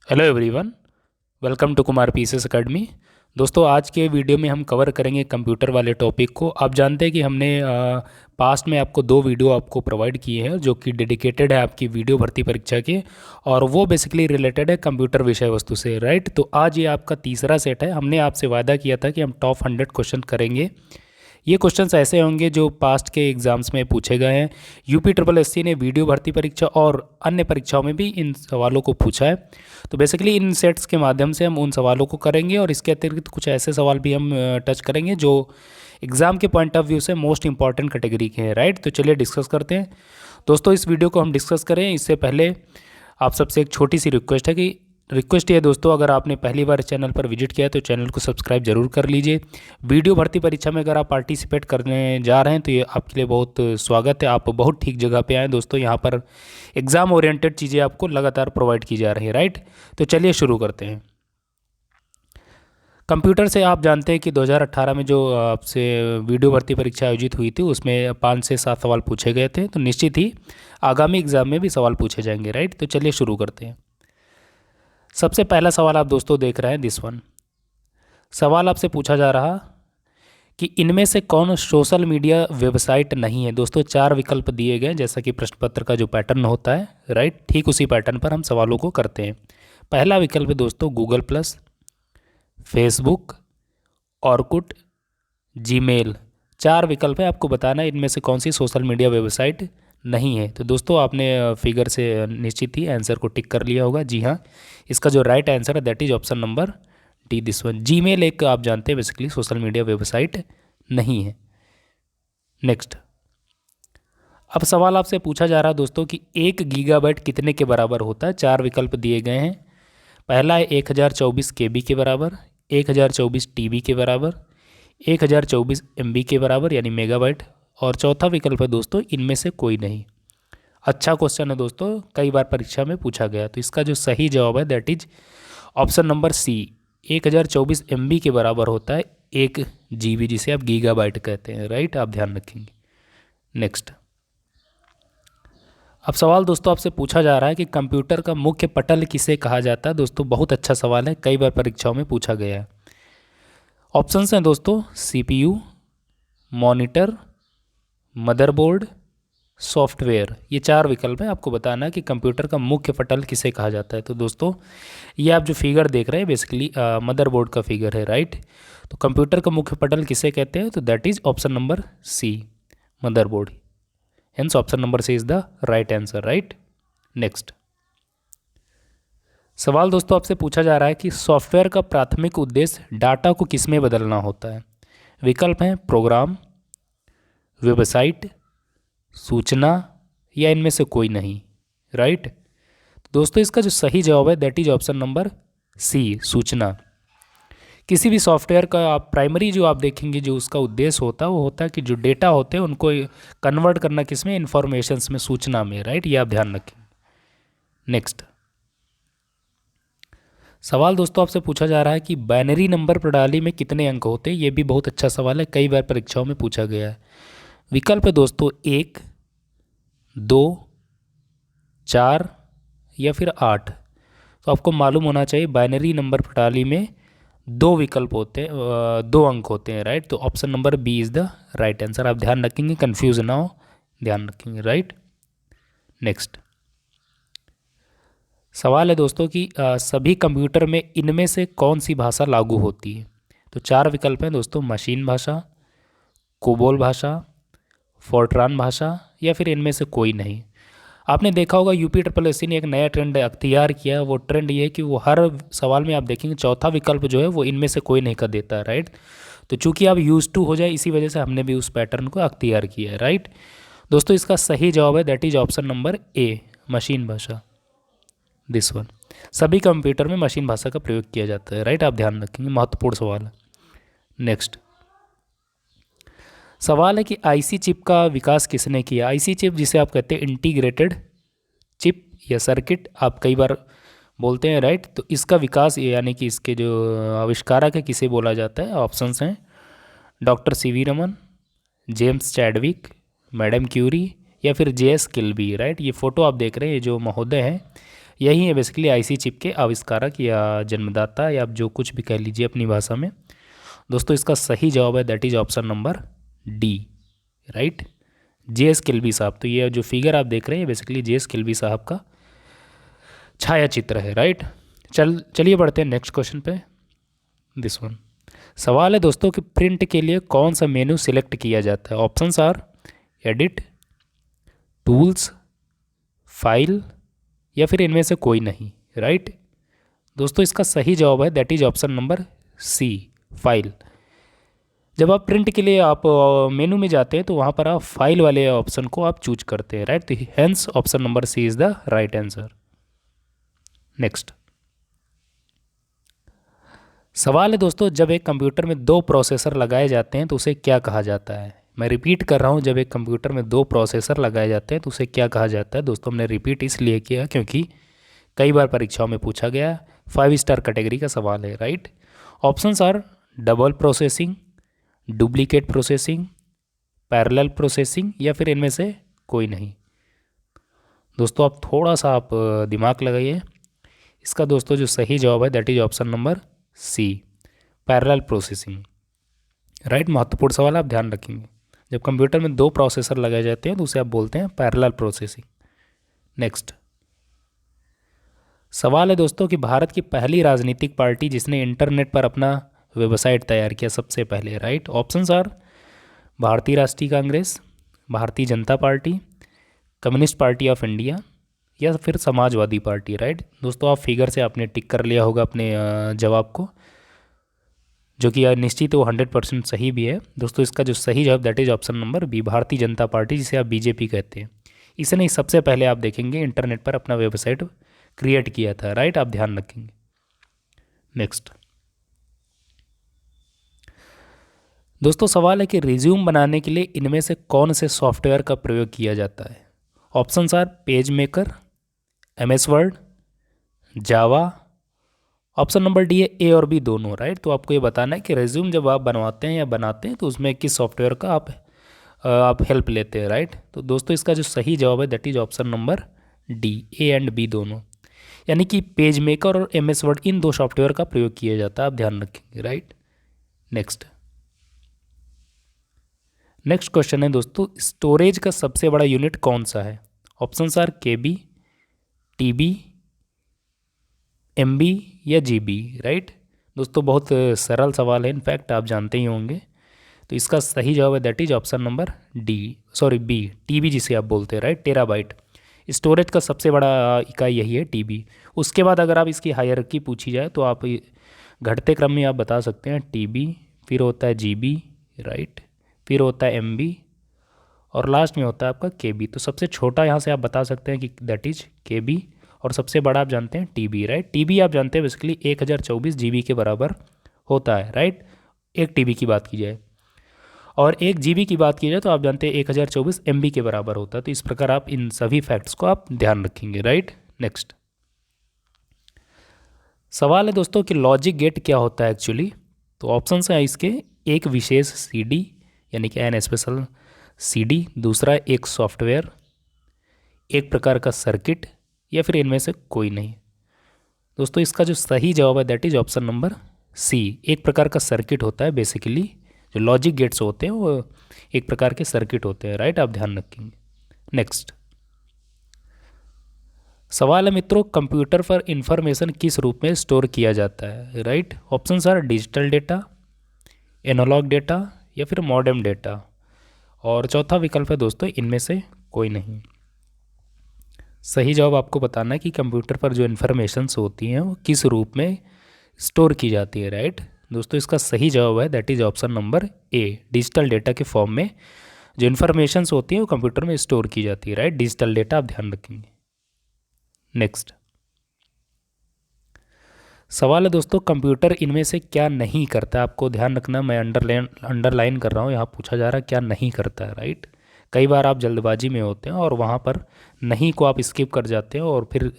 Hello everyone. Welcome to Kumar pieces academy. दोस्तों, आज के वीडियो में हम कवर करेंगे कंप्यूटर वाले टॉपिक को। आप जानते हैं कि हमने पास्ट में आपको दो वीडियो आपको प्रोवाइड किए हैं जो कि डेडिकेटेड है आपकी वीडियो भर्ती परीक्षा के, और वो बेसिकली रिलेटेड है कंप्यूटर विषय वस्तु से, राइट। तो आज ये आपका तीसरा सेट है। हमने आपसे वादा किया था कि हम टॉप 100 क्वेश्चन करेंगे। ये क्वेश्चंस ऐसे होंगे जो पास्ट के एग्जाम्स में पूछे गए हैं। यूपी ट्रिपल एससी ने वीडियो भर्ती परीक्षा और अन्य परीक्षाओं में भी इन सवालों को पूछा है। तो बेसिकली इन सेट्स के माध्यम से हम उन सवालों को करेंगे, और इसके अतिरिक्त कुछ ऐसे सवाल भी हम टच करेंगे जो एग्ज़ाम के पॉइंट ऑफ व्यू से मोस्ट इंपॉर्टेंट कैटेगरी के हैं, राइट। तो चलिए डिस्कस करते हैं। दोस्तों, इस वीडियो को हम डिस्कस करें इससे पहले आप सबसे एक छोटी सी रिक्वेस्ट है दोस्तों, अगर आपने पहली बार चैनल पर विजिट किया है तो चैनल को सब्सक्राइब जरूर कर लीजिए। वीडियो भर्ती परीक्षा में अगर आप पार्टिसिपेट करने जा रहे हैं तो ये आपके लिए बहुत स्वागत है। आप बहुत ठीक जगह पे आए दोस्तों। यहाँ पर एग्ज़ाम ओरिएंटेड चीज़ें आपको लगातार प्रोवाइड की जा रही है, राइट। तो चलिए शुरू करते हैं। कंप्यूटर से आप जानते हैं कि 2018 में जो आपसे वीडियो भर्ती परीक्षा आयोजित हुई थी उसमें 5 से 7 सवाल पूछे गए थे। तो निश्चित ही आगामी एग्ज़ाम में भी सवाल पूछे जाएंगे, राइट। तो चलिए शुरू करते हैं। सबसे पहला सवाल आप दोस्तों देख रहे हैं दिस वन। सवाल आपसे पूछा जा रहा कि इनमें से कौन सोशल मीडिया वेबसाइट नहीं है। दोस्तों, 4 विकल्प दिए गए जैसा कि प्रश्न पत्र का जो पैटर्न होता है, राइट, ठीक उसी पैटर्न पर हम सवालों को करते हैं। पहला विकल्प है दोस्तों Google plus, Facebook, Orkut, Gmail. 4 विकल्प है, आपको बताना है इनमें से कौन सी सोशल मीडिया वेबसाइट नहीं है। तो दोस्तों, आपने फिगर से निश्चित ही आंसर को टिक कर लिया होगा। जी हाँ, इसका जो राइट आंसर है that is option number D, this one. Gmail एक आप जानते हैं बेसिकली सोशल मीडिया वेबसाइट नहीं है। नेक्स्ट, अब सवाल आपसे पूछा जा रहा है दोस्तों कि 1 गीगाबाइट कितने के बराबर होता है। 4 विकल्प दिए गए हैं। पहला है 1024 केबी के बराबर, 1024 टीबी के बराबर, 1024 एमबी के बराबर यानी मेगाबाइट, और चौथा विकल्प है दोस्तों इनमें से कोई नहीं। अच्छा क्वेश्चन है दोस्तों, कई बार परीक्षा में पूछा गया। तो इसका जो सही जवाब है that is option number C, 1024 MB के बराबर होता है 1 GB, जिसे आप गीगाबाइट कहते हैं, राइट। आप ध्यान रखेंगे। नेक्स्ट, अब सवाल दोस्तों आपसे पूछा जा रहा है कि कंप्यूटर का मुख्य पटल किसे कहा जाता है। दोस्तों, बहुत अच्छा सवाल है, कई बार परीक्षाओं में पूछा गया है। ऑप्शंस हैं दोस्तों सीपीयू, मॉनिटर, मदरबोर्ड, सॉफ्टवेयर। ये 4 विकल्प हैं। आपको बताना है कि कंप्यूटर का मुख्य पटल किसे कहा जाता है। तो दोस्तों, ये आप जो फिगर देख रहे हैं बेसिकली मदरबोर्ड का फिगर है, राइट। तो कंप्यूटर का मुख्य पटल किसे कहते हैं, तो that is option number C, motherboard. Hence option number C is the right answer, right. Next, सवाल दोस्तों आपसे पूछा जा रहा है कि सॉफ्टवेयर का प्राथमिक उद्देश्य डाटा को किसमें बदलना होता है। विकल्प हैं प्रोग्राम, वेबसाइट, सूचना, या इनमें से कोई नहीं, राइट। तो दोस्तों, इसका जो सही जवाब है that is option number C, सूचना। किसी भी सॉफ्टवेयर का आप प्राइमरी जो आप देखेंगे जो उसका उद्देश्य होता है वो होता है कि जो डेटा होते हैं उनको कन्वर्ट करना किसमें, इंफॉर्मेशंस में, सूचना में, राइट। ये आप ध्यान रखें। नेक्स्ट, सवाल दोस्तों आपसे पूछा जा रहा है कि बाइनरी नंबर प्रणाली में कितने अंक होते हैं। ये भी बहुत अच्छा सवाल है, कई बार परीक्षाओं में पूछा गया है। विकल्प है दोस्तों 1, 2, 4 या फिर 8। तो आपको मालूम होना चाहिए बाइनरी नंबर प्रणाली में 2 विकल्प होते हैं, 2 अंक होते हैं, राइट। तो option number B is the right answer. आप ध्यान रखेंगे, कन्फ्यूज ना हो, ध्यान रखेंगे, राइट। नेक्स्ट, सवाल है दोस्तों कि सभी कंप्यूटर में इनमें से कौन सी भाषा लागू होती है। तो 4 विकल्प हैं दोस्तों मशीन भाषा, कोबोल भाषा, फोर्ट्रान भाषा, या फिर इनमें से कोई नहीं। आपने देखा होगा यूपी ट्रिपल एससी ने एक नया ट्रेंड अख्तियार किया। वो ट्रेंड ये है कि वो हर सवाल में आप देखेंगे चौथा विकल्प जो है वो इनमें से कोई नहीं का देता है, राइट। तो चूंकि आप यूज टू हो जाए इसी वजह से हमने भी उस पैटर्न को अख्तियार किया है, राइट। दोस्तों, इसका सही जवाब है that is option number A, machine भाषा, दिस वन। सभी कंप्यूटर में मशीन भाषा का प्रयोग किया जाता है, राइट। आप ध्यान रखेंगे, महत्वपूर्ण सवाल है। नेक्स्ट, सवाल है कि आईसी चिप का विकास किसने किया। आईसी चिप जिसे आप कहते हैं इंटीग्रेटेड चिप या सर्किट आप कई बार बोलते हैं, राइट। तो इसका विकास यानी कि इसके जो आविष्कारक है किसे बोला जाता है। ऑप्शंस हैं doctor C V Raman, James Chadwick, madam Curie, या फिर जेएस किल्बी, राइट। ये फोटो आप देख रहे हैं, ये जो महोदय हैं यही है बेसिकली आईसी चिप के आविष्कारक या जन्मदाता, या आप जो कुछ भी कह लीजिए अपनी भाषा में। दोस्तों इसका सही जवाब है that is option number D, right, JS. Kilby साहब। तो ये जो फिगर आप देख रहे हैं बेसिकली जे.एस. किल्बी साहब का छाया चित्र है, राइट। चलिए बढ़ते हैं नेक्स्ट क्वेश्चन पे, दिस वन। सवाल है दोस्तों कि प्रिंट के लिए कौन सा मेनू सिलेक्ट किया जाता है। Options are edit, tools, file, या फिर इनमें से कोई नहीं, राइट। दोस्तों इसका सही जवाब है that is option number C, file. जब आप प्रिंट के लिए आप मेनू में जाते हैं तो वहाँ पर आप फाइल वाले ऑप्शन को आप चूज करते हैं, राइट। तो hence option number C is the right answer. Next सवाल है दोस्तों, जब एक कंप्यूटर में दो प्रोसेसर लगाए जाते हैं तो उसे क्या कहा जाता है। मैं रिपीट कर रहा हूँ, जब एक कंप्यूटर में दो प्रोसेसर लगाए जाते हैं तो उसे क्या कहा जाता है। दोस्तों हमने रिपीट इसलिए किया क्योंकि कई बार परीक्षाओं में पूछा गया, 5 स्टार कैटेगरी का सवाल है, right. Options are double processing, duplicate processing, parallel processing, या फिर इनमें से कोई नहीं। दोस्तों आप थोड़ा सा आप दिमाग लगाइए। इसका दोस्तों जो सही जवाब है that is option number C, parallel processing, right. महत्वपूर्ण सवाल आप ध्यान रखेंगे। जब कंप्यूटर में दो प्रोसेसर लगाए जाते हैं तो उसे आप बोलते हैं पैरेलल प्रोसेसिंग। नेक्स्ट सवाल है दोस्तों कि भारत की पहली राजनीतिक पार्टी जिसने इंटरनेट पर अपना वेबसाइट तैयार किया सबसे पहले, राइट। ऑप्शंस आर भारतीय राष्ट्रीय कांग्रेस, भारतीय Janata party, communist party of India, या फिर समाजवादी पार्टी, राइट। दोस्तों आप फिगर से आपने टिक कर लिया होगा अपने जवाब को, जो कि निश्चित वो 100% सही भी है। दोस्तों इसका जो सही जवाब that is option number B, Bharatiya Janata party, जिसे आप बीजेपी कहते हैं। इसने सबसे पहले आप देखेंगे इंटरनेट पर अपना वेबसाइट क्रिएट किया था, राइट, आप ध्यान रखेंगे। नेक्स्ट दोस्तों सवाल है कि रिज्यूम बनाने के लिए इनमें से कौन से सॉफ्टवेयर का प्रयोग किया जाता है। Options are page maker, MS Word, Java, option number D है ए और बी दोनों, राइट। तो आपको ये बताना है कि रिज्यूम जब आप बनवाते हैं या बनाते हैं तो उसमें किस सॉफ्टवेयर का आप हेल्प लेते हैं, राइट। तो दोस्तों इसका जो सही जवाब है that is option number D, A and B दोनों, यानी कि पेज मेकर और MS वर्ड इन दो सॉफ्टवेयर का प्रयोग किया जाता है, आप ध्यान रखेंगे, राइट। नेक्स्ट क्वेश्चन है दोस्तों, स्टोरेज का सबसे बड़ा यूनिट कौन सा है। Options are KB, TB, MB या GB, राइट। दोस्तों बहुत सरल सवाल है, इनफैक्ट आप जानते ही होंगे। तो इसका सही जवाब है that is option number B, TB जिसे आप बोलते हैं, राइट, टेराबाइट। स्टोरेज का सबसे बड़ा इकाई यही है TB। उसके बाद अगर आप इसकी हायरार्की पूछी जाए तो आप घटते क्रम में आप बता सकते हैं TB, फिर होता है GB, राइट, फिर होता है MB, और लास्ट में होता है आपका KB। तो सबसे छोटा यहाँ से आप बता सकते हैं कि दैट इज KB, और सबसे बड़ा आप जानते हैं TB, राइट। TB आप जानते हैं बेसिकली 1024 GB के बराबर होता है, राइट, एक TB की बात की जाए, और 1 GB की बात की जाए तो आप जानते हैं 1024 MB के बराबर होता है। तो इस प्रकार आप इन सभी फैक्ट्स को आप ध्यान रखेंगे, राइट। नेक्स्ट सवाल है दोस्तों कि लॉजिक गेट क्या होता है एक्चुअली। तो ऑप्शन है इसके, एक विशेष CD यानी कि एन स्पेशल CD, दूसरा एक सॉफ्टवेयर, एक प्रकार का सर्किट, या फिर इनमें से कोई नहीं। दोस्तों इसका जो सही जवाब है that is option number C, एक प्रकार का सर्किट होता है। बेसिकली जो लॉजिक गेट्स होते हैं वो एक प्रकार के सर्किट होते हैं, राइट, आप ध्यान रखेंगे। नेक्स्ट सवाल है मित्रों, कंप्यूटर पर इंफॉर्मेशन किस रूप में स्टोर किया जाता है, right. Options are digital data, analog data, या फिर मॉडेम डेटा, और चौथा विकल्प है दोस्तों इनमें से कोई नहीं। सही जवाब आपको बताना है कि कंप्यूटर पर जो इन्फॉर्मेशंस होती हैं वो किस रूप में स्टोर की जाती है, राइट। दोस्तों इसका सही जवाब है that is option number A, digital data के फॉर्म में जो इन्फॉर्मेशंस होती है वो कंप्यूटर में स्टोर की जाती है, राइट, डिजिटल डेटा, आप ध्यान रखेंगे। नेक्स्ट सवाल है दोस्तों, कंप्यूटर इनमें से क्या नहीं करता। आपको ध्यान रखना, मैं अंडरलाइन कर रहा हूँ, यहाँ पूछा जा रहा है क्या नहीं करता है, राइट। कई बार आप जल्दबाजी में होते हैं और वहाँ पर नहीं को आप स्किप कर जाते हैं और फिर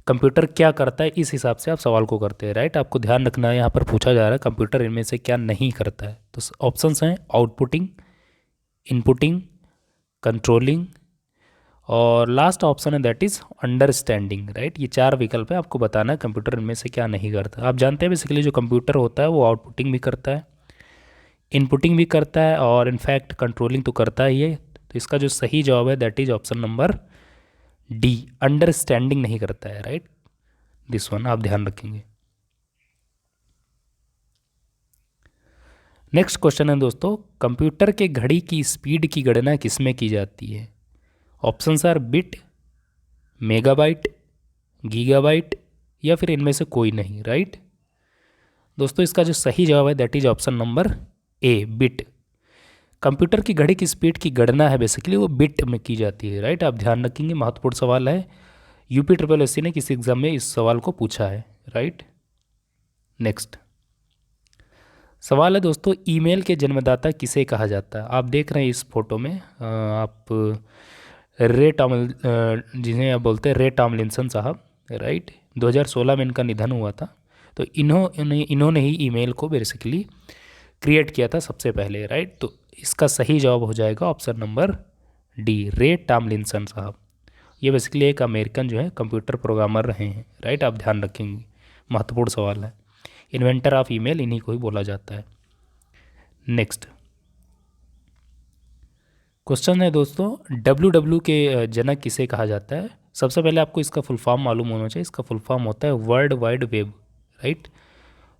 कंप्यूटर क्या करता है इस हिसाब से आप सवाल को करते हैं, राइट। आपको ध्यान रखना है, यहाँ पर पूछा जा रहा है कंप्यूटर इनमें से क्या नहीं करता है। तो ऑप्शंस हैं आउटपुटिंग, इनपुटिंग, कंट्रोलिंग, और लास्ट ऑप्शन है दैट इज़ अंडरस्टैंडिंग, राइट। ये 4 विकल्प है, आपको बताना है कंप्यूटर इनमें से क्या नहीं करता। आप जानते हैं बेसिकली जो कंप्यूटर होता है वो आउटपुटिंग भी करता है, इनपुटिंग भी करता है और इनफैक्ट कंट्रोलिंग तो करता ही है। तो इसका जो सही जवाब है that is option number D, understanding नहीं करता है, राइट। दिस वन आप ध्यान रखेंगे। नेक्स्ट क्वेश्चन है दोस्तों, कंप्यूटर के घड़ी की स्पीड की गणना किसमें की जाती है? Options are bit, megabyte, gigabyte या फिर इनमें से कोई नहीं, राइट। दोस्तों इसका जो सही जवाब है that is option number A, bit. Computer की घड़ी की स्पीड की गणना है बेसिकली वो बिट में की जाती है, राइट। आप ध्यान रखेंगे, महत्वपूर्ण सवाल है, यूपी ट्रिपल एस सी ने किसी एग्जाम में इस सवाल को पूछा है, राइट। नेक्स्ट सवाल है दोस्तों, ईमेल के जन्मदाता किसे कहा जाता है? आप देख रहे हैं इस फोटो में आप रे टॉमल जिन्हें आप बोलते हैं रे टॉमलिंसन साहब, राइट। 2016 में इनका निधन हुआ था। तो इन्होंने ही ईमेल को बेसिकली क्रिएट किया था सबसे पहले, राइट। तो इसका सही जवाब हो जाएगा ऑप्शन नंबर डी, रे टॉमलिंसन साहब। ये बेसिकली एक अमेरिकन जो है कंप्यूटर प्रोग्रामर रहे हैं, राइट। आप ध्यान रखेंगे, महत्वपूर्ण सवाल है। इन्वेंटर ऑफ ईमेल इन्हीं को ही बोला जाता है। नेक्स्ट क्वेश्चन है दोस्तों, डब्ल्यू के जनक किसे कहा जाता है? सबसे पहले आपको इसका फुल फॉर्म मालूम होना चाहिए। इसका फुल फॉर्म होता है world wide web, right,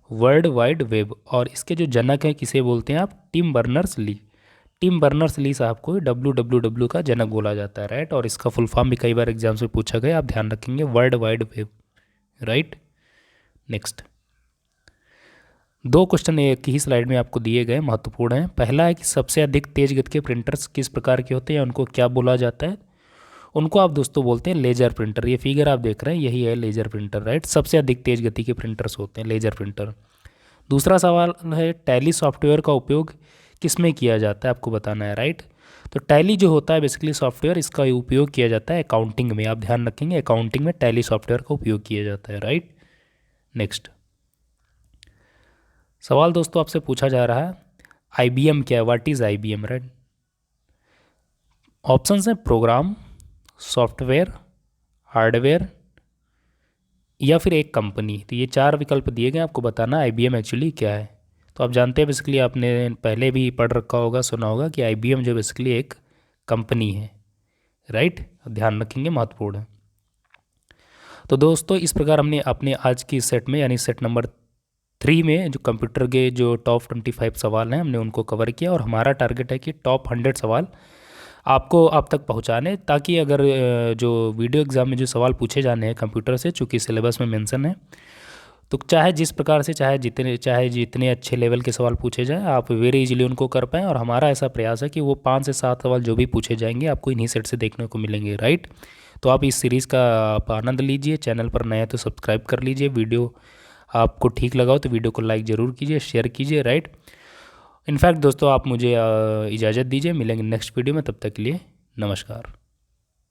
world wide web. और इसके जो जनक हैं किसे बोलते हैं आप? Tim Berners Lee. Tim Berners Lee साहब को डब्ल्यू का जनक बोला जाता है, राइट। और इसका फुल फॉर्म भी कई बार एग्जाम से पूछा गया, आप ध्यान रखेंगे, world wide web, right. Next 2 question एक ही स्लाइड में आपको दिए गए, महत्वपूर्ण हैं। पहला है कि सबसे अधिक तेज गति के प्रिंटर्स किस प्रकार के होते हैं, उनको क्या बोला जाता है? उनको आप दोस्तों बोलते हैं लेजर प्रिंटर। ये फिगर आप देख रहे हैं यही है लेजर प्रिंटर, राइट। सबसे अधिक तेज गति के प्रिंटर्स होते हैं लेजर प्रिंटर। दूसरा सवाल है टैली सॉफ्टवेयर का उपयोग किस में किया जाता है, आपको बताना है, राइट। तो टैली जो होता है बेसिकली सॉफ्टवेयर, इसका उपयोग किया जाता है अकाउंटिंग में। आप ध्यान रखेंगे, अकाउंटिंग में टैली सॉफ्टवेयर का उपयोग किया जाता है, राइट। नेक्स्ट सवाल दोस्तों आपसे पूछा जा रहा है IBM क्या है, what is IBM, right. Options हैं प्रोग्राम, सॉफ्टवेयर, हार्डवेयर या फिर एक कंपनी। तो ये 4 विकल्प दिए गए, आपको बताना IBM एक्चुअली क्या है। तो आप जानते हैं बेसिकली, आपने पहले भी पढ़ रखा होगा, सुना होगा कि IBM जो बेसिकली एक कंपनी है, राइट। ध्यान रखेंगे, महत्वपूर्ण है। तो दोस्तों इस प्रकार हमने अपने आज की सेट में यानी सेट नंबर 3 में जो कंप्यूटर के जो टॉप 25 सवाल हैं हमने उनको कवर किया। और हमारा टारगेट है कि टॉप 100 सवाल आपको आप तक पहुंचाने, ताकि अगर जो वीडियो एग्ज़ाम में जो सवाल पूछे जाने हैं कंप्यूटर से, चूँकि सिलेबस में मेंशन है, तो चाहे जिस प्रकार से चाहे जितने अच्छे लेवल के सवाल पूछे जाएं आप वेरी इजीली उनको कर पाएँ। और हमारा ऐसा प्रयास है कि वो 5 से 7 सवाल जो भी पूछे जाएंगे आपको इन्हीं सेट से देखने को मिलेंगे, राइट। तो आप इस सीरीज़ का आप आनंद लीजिए। चैनल पर नया तो सब्सक्राइब कर लीजिए। वीडियो आपको ठीक लगा हो तो वीडियो को लाइक ज़रूर कीजिए, शेयर कीजिए, राइट। इनफैक्ट दोस्तों आप मुझे इजाज़त दीजिए, मिलेंगे नेक्स्ट वीडियो में, तब तक के लिए नमस्कार।